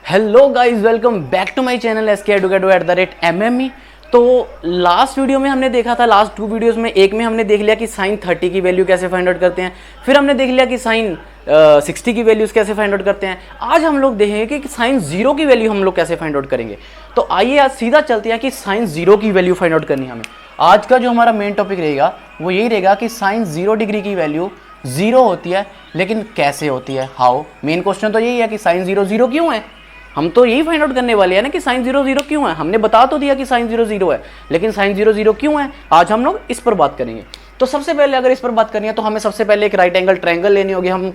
Hello guys, welcome back to my channel SK@MME। तो last video में हमने देखा था, लास्ट 2 वीडियोस में, एक में हमने देख लिया कि साइन 30 की वैल्यू कैसे फाइंड आउट करते हैं, फिर हमने देख लिया कि साइन 60 की वैल्यूज कैसे फाइंड आउट करते हैं। आज हम लोग देखेंगे कि साइन 0 की वैल्यू हम लोग कैसे फाइंड आउट करेंगे। तो आइए आज सीधा चलते हैं कि साइन 0 की वैल्यू फाइंड आउट करनी है हमें। आज का जो हमारा मेन टॉपिक रहेगा वो यही रहेगा कि साइन 0 डिग्री की वैल्यू 0 होती है, लेकिन कैसे होती है, हाउ। मेन क्वेश्चन तो यही है कि साइन 0 0 क्यों है। हम तो यही फाइंड आउट करने वाले हैं ना कि साइन 0 0 क्यों है। हमने बता तो दिया कि साइन 0 0 है, लेकिन साइन 0 0 क्यों है, आज हम लोग इस पर बात करेंगे। तो सबसे पहले अगर इस पर बात करनी है तो हमें सबसे पहले एक राइट एंगल ट्रायंगल लेनी होगी, हम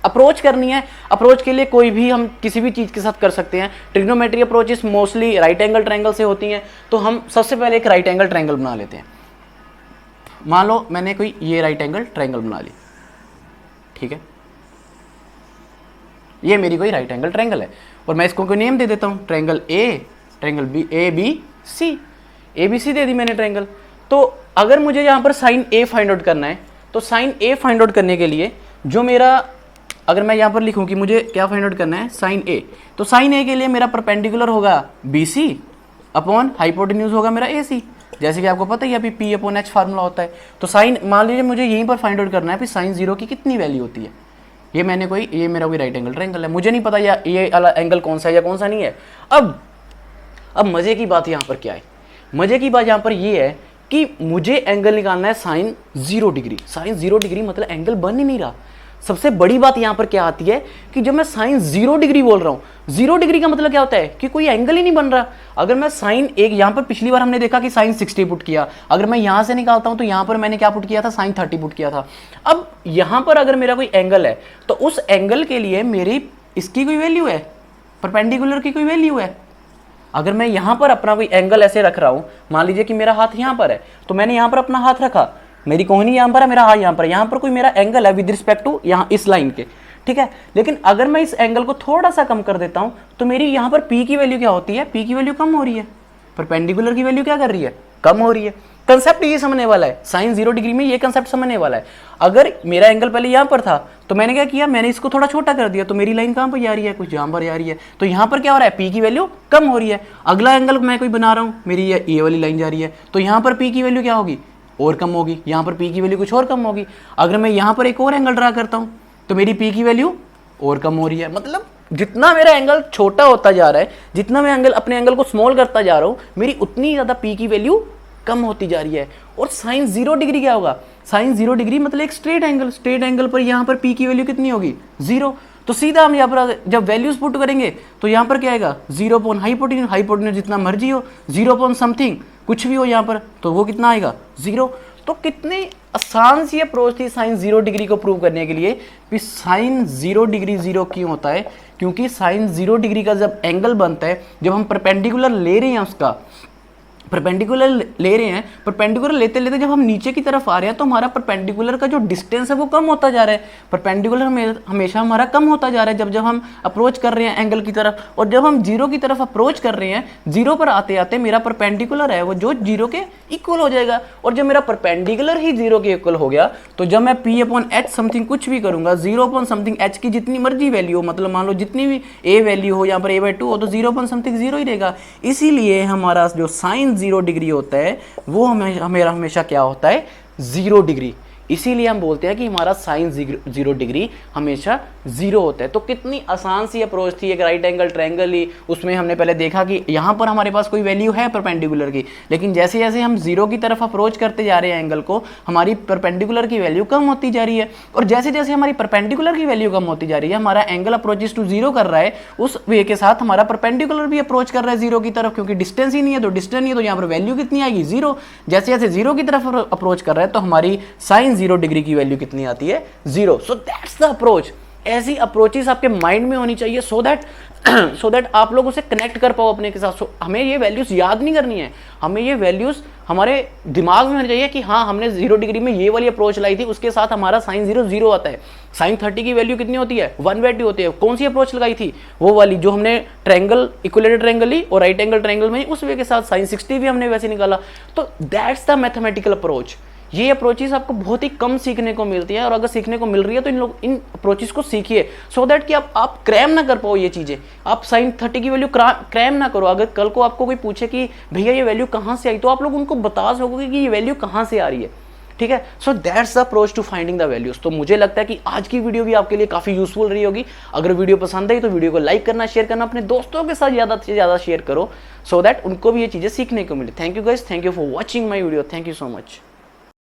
अप्रोच करनी है। अप्रोच के लिए कोई भी हम किसी भी चीज़ के साथ कर सकते हैं। Trigonometry approaches mostly right angle triangle से होती हैं। तो हम सबसे पहले एक राइट एंगल ट्रायंगल बना लेते हैं। मान लो मैंने कोई ये राइट एंगल ट्रायंगल बना ली, ठीक है, ये मेरी कोई राइट एंगल ट्रायंगल है और मैं इसको कोई नेम दे देता हूँ, triangle A, triangle B, A B C, A B C दे दी मैंने ट्रायंगल। तो अगर मुझे यहाँ पर साइन ए फाइंड आउट करना है तो साइन ए फाइंड आउट करने के लिए जो मेरा, अगर मैं यहाँ पर लिखूँ कि मुझे क्या फाइंड आउट करना है, साइन ए, तो साइन ए के लिए मेरा परपेंडिकुलर होगा बी सी अपॉन हाइपोटेन्यूज होगा मेरा ए सी। जैसे कि आपको पता ही है अभी पी अपॉन एच फार्मूला होता है। तो साइन, मान लीजिए मुझे यहीं पर फाइंड आउट करना है कि साइन 0 की कितनी वैल्यू होती है। ये मैंने कोई, ये मेरा कोई राइट एंगल ट्रायंगल है, मुझे नहीं पता ये एंगल कौन सा है या कौन सा नहीं है। अब मजे की बात यहाँ पर क्या है, मजे की बात यहाँ पर ये है कि मुझे एंगल निकालना है साइन 0 डिग्री। साइन 0 डिग्री मतलब एंगल बन ही नहीं रहा। सबसे बड़ी बात यहाँ पर क्या आती है कि जब मैं साइन 0 डिग्री बोल रहा हूँ, 0 डिग्री का मतलब क्या होता है कि कोई एंगल ही नहीं बन रहा। अगर मैं साइन एक, यहाँ पर पिछली बार हमने देखा कि साइन 60 पुट किया, अगर मैं यहाँ से निकालता हूँ तो यहाँ पर मैंने क्या पुट किया था, साइन 30 पुट किया था। अब यहाँ पर अगर मेरा कोई एंगल है तो उस एंगल के लिए मेरी इसकी कोई वैल्यू है, परपेंडिकुलर की कोई वैल्यू है। अगर मैं यहाँ पर अपना कोई एंगल ऐसे रख रहा हूँ, मान लीजिए कि मेरा हाथ यहाँ पर है, तो मैंने यहाँ पर अपना हाथ रखा, मेरी कोहनी यहाँ पर है, मेरा हाथ यहाँ पर कोई मेरा एंगल है विद रिस्पेक्ट टू यहाँ इस लाइन के, ठीक है। लेकिन अगर मैं इस एंगल को थोड़ा सा कम कर देता हूँ तो मेरी यहाँ पर P की वैल्यू क्या होती है, P की वैल्यू कम हो रही है, परपेंडिकुलर की वैल्यू क्या कर रही है, कम हो रही है। कंसेप्ट ये समझने वाला है, साइन 0 डिग्री में ये कंसेप्ट समझने वाला है। अगर मेरा एंगल पहले यहाँ पर था तो मैंने क्या किया, मैंने इसको थोड़ा छोटा कर दिया, तो मेरी लाइन कहाँ पर जा रही है, कुछ यहाँ पर जा रही है, तो यहाँ पर क्या हो रहा है, P की वैल्यू कम हो रही है। अगला एंगल मैं कोई बना रहा हूँ, मेरी ये वाली लाइन जा रही है, तो यहाँ पर P की वैल्यू क्या होगी, और कम होगी, यहाँ पर P की वैल्यू कुछ और कम होगी। अगर मैं यहाँ पर एक और एंगल ड्रा करता हूँ तो मेरी P की वैल्यू और कम हो रही है। मतलब जितना मेरा एंगल छोटा होता जा रहा है, जितना मैं अपने एंगल को स्मॉल करता जा रहा हूँ, मेरी उतनी ज़्यादा P की वैल्यू कम होती जा रही है। और साइन 0 डिग्री क्या होगा, साइन 0 डिग्री मतलब एक स्ट्रेट एंगल, स्ट्रेट एंगल पर यहाँ पर P की वैल्यू कितनी होगी, 0। तो सीधा हम यहाँ पर जब वैल्यूज पुट करेंगे तो यहाँ पर क्या आएगा, 0 अपॉन हाइपोटेन्यूज, हाइपोटेन्यूज जितना मर्जी हो, 0 अपॉन समथिंग कुछ भी हो यहाँ पर, तो वो कितना आएगा, 0। तो कितनी आसान सी अप्रोच थी साइन 0 डिग्री को प्रूव करने के लिए कि साइन 0 डिग्री 0 क्यों होता है। क्योंकि साइन 0 डिग्री का जब एंगल बनता है, जब हम परपेंडिकुलर ले रहे हैं, उसका परपेंडिकुलर ले रहे हैं, परपेंडिकुलर लेते लेते जब हम नीचे की तरफ आ रहे हैं तो हमारा परपेंडिकुलर का जो डिस्टेंस है वो कम होता जा रहा है। परपेंडिकुलर हमेशा हमारा कम होता जा रहा है जब हम अप्रोच कर रहे हैं एंगल की तरफ। और जब हम 0 की तरफ अप्रोच कर रहे हैं, 0 पर आते आते मेरा परपेंडिकुलर है वो जो 0 के इक्वल हो जाएगा। और जब मेरा परपेंडिकुलर ही 0 के इक्वल हो गया तो जब मैं P अपॉन एच समथिंग कुछ भी करूंगा, 0 अपॉन समथिंग एच की जितनी मर्जी वैल्यू हो, मतलब मान लो जितनी भी ए वैल्यू हो, यहाँ पर a/2 हो, तो 0 अपॉन समथिंग 0 ही रहेगा। इसीलिए हमारा जो साइन 0 डिग्री होता है वो हमेशा क्या होता है, 0 डिग्री। इसीलिए हम बोलते हैं कि हमारा साइन 0 डिग्री हमेशा 0 होता है। तो कितनी आसान सी अप्रोच थी, एक राइट एंगल ट्रायंगल ली, उसमें हमने पहले देखा कि यहाँ पर हमारे पास कोई वैल्यू है परपेंडिकुलर की, लेकिन जैसे जैसे हम 0 की तरफ अप्रोच करते जा रहे हैं एंगल को, हमारी परपेंडिकुलर की वैल्यू कम होती जा रही है। और जैसे जैसे हमारी परपेंडिकुलर की वैल्यू कम होती जा रही है, हमारा एंगल अप्रोचेस टू 0 कर रहा है, उस वे के साथ हमारा परपेंडिकुलर भी अप्रोच कर रहा है 0 की तरफ, क्योंकि डिस्टेंस ही नहीं है, तो डिस्टेंस नहीं है तो यहाँ पर वैल्यू कितनी आएगी, 0। जैसे जैसे 0 की तरफ अप्रोच कर रहा है तो हमारी साइन 0 डिग्री की वैल्यू कितनी आती है, 0। सो दैट्स द अप्रोच। ऐसी अप्रोचेस आपके माइंड में होनी चाहिए सो दैट आप लोग उसे कनेक्ट कर पाओ अपने के साथ। हमें ये वैल्यूज याद नहीं करनी है, हमें ये वैल्यूज हमारे दिमाग में होनी चाहिए कि हाँ, हमने 0 डिग्री में ये वाली अप्रोच लाई थी, उसके साथ हमारा साइन 0 0 आता है। साइन 30 की वैल्यू कितनी होती है, 1/2 होती है। कौन सी अप्रोच लगाई थी, वो वाली जो हमने ट्रायंगल, इक्विलेटरल ट्रायंगल ली और राइट एंगल ट्रायंगल में उस वे के साथ साइन 60 भी हमने वैसे निकाला। तो दैट्स द मैथमेटिकल अप्रोच। ये अप्रोचेस आपको बहुत ही कम सीखने को मिलती है, और अगर सीखने को मिल रही है तो इन अप्रोचेस को सीखिए, सो दैट कि आप क्रैम ना कर पाओ ये चीज़ें, आप sin 30 की वैल्यू क्रैम ना करो। अगर कल को आपको कोई पूछे कि भैया ये वैल्यू कहाँ से आई, तो आप लोग उनको बता सकोगे कि ये वैल्यू कहाँ से आ रही है, ठीक है। So that's the approach to finding the values. तो मुझे लगता है कि आज की वीडियो भी आपके लिए काफ़ी यूजफुल रही होगी। अगर वीडियो पसंद आई तो वीडियो को लाइक करना, शेयर करना, अपने दोस्तों के साथ ज़्यादा से ज़्यादा शेयर करो, सो दैट उनको भी ये चीज़ें सीखने को मिले। Thank you guys, thank you for watching my video, thank you so much.